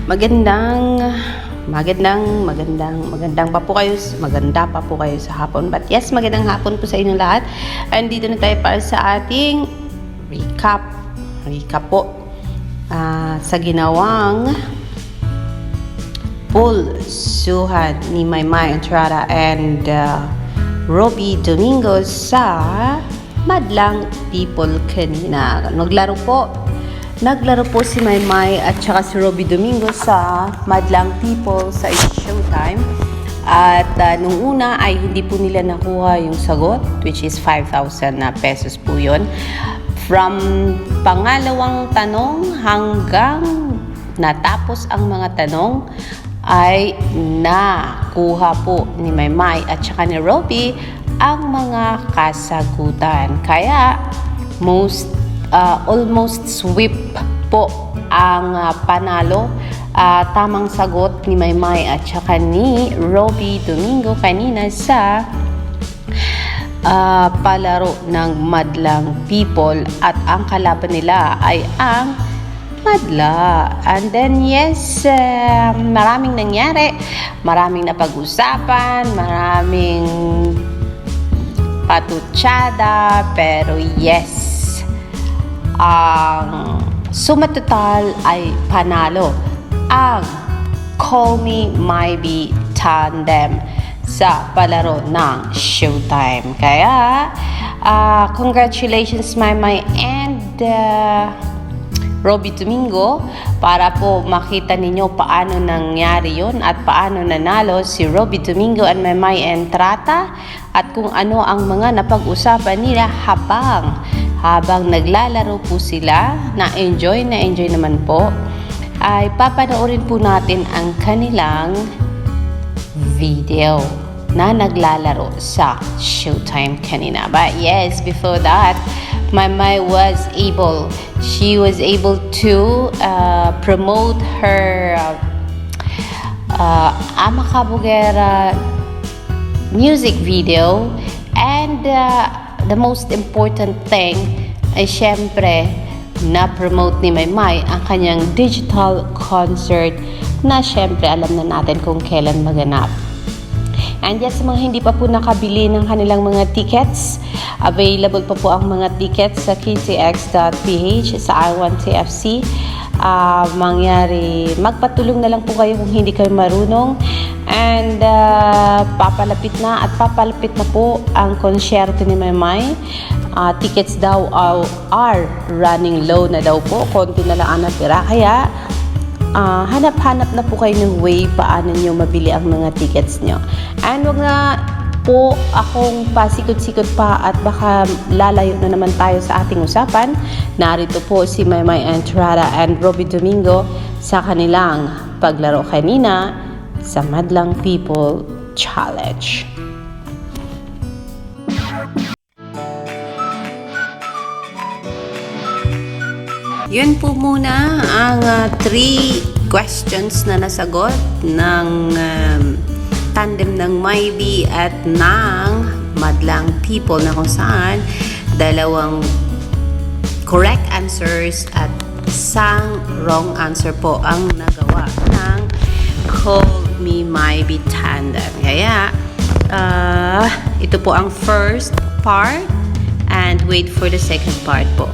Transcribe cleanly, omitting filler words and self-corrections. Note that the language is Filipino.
Magandang pa po kayo, maganda pa po kayo sa hapon. But yes, magandang hapon po sa inyong lahat. And dito na tayo para sa ating recap po sa ginawang pulsuhan ni Maymay Entrada and Robby Domingo sa Madlang People kanina. Naglaro po si Maymay at saka si Robby Domingo sa Madlang People sa Showtime. At nung una ay hindi po nila nakuha yung sagot, which is 5,000 na pesos po yun. From pangalawang tanong hanggang natapos ang mga tanong ay nakuha po ni Maymay at saka ni Robby ang mga kasagutan. Kaya almost sweep po ang panalo. Tamang sagot ni Maymay at saka ni Robby Domingo kanina sa palaro ng Madlang People, at ang kalaban nila ay ang Madla. And then yes, maraming nangyari, maraming napag-usapan, maraming patutsada, pero yes, ang suma total ay panalo ang Call Me Maybe tandem sa palaro ng Showtime. Kaya congratulations Maymay and Robby Domingo, para po makita ninyo paano nangyari yon at paano nanalo si Robby Domingo and Maymay Entrada, at kung ano ang mga napag-usapan nila habang naglalaro po sila. Na-enjoy naman po. Ay papanoorin po natin ang kanilang video na naglalaro sa Showtime kanina. But yes, before that, Maymay was able to promote her Ama Kabugera music video, and the most important thing ay syempre na-promote ni Maymay ang kanyang digital concert na syempre alam na natin kung kailan maganap. And yes, mga hindi pa po nakabili ng kanilang mga tickets, available pa po ang mga tickets sa ktx.ph sa I1TFC. Magpatulong na lang po kayo kung hindi kayo marunong. And papalapit na po ang konsyerto ni Maymay. Tickets daw are running low na daw po, konti na lang ang natira. Kaya hanap-hanap na po kayo ng way paano nyo mabili ang mga tickets nyo. And wag na po akong pasikot-sikot pa at baka lalayo na naman tayo sa ating usapan. Narito po si Maymay Entrada and Robby Domingo sa kanilang paglaro kanina sa Madlang People Challenge. Yun po muna ang 3 questions na nasagot ng tandem ng Maybe at ng Madlang People, na kung saan 2 correct answers at isang wrong answer po ang nagawa ng Call Me Maybe tandem. Kaya ito po ang first part, and wait for the second part po.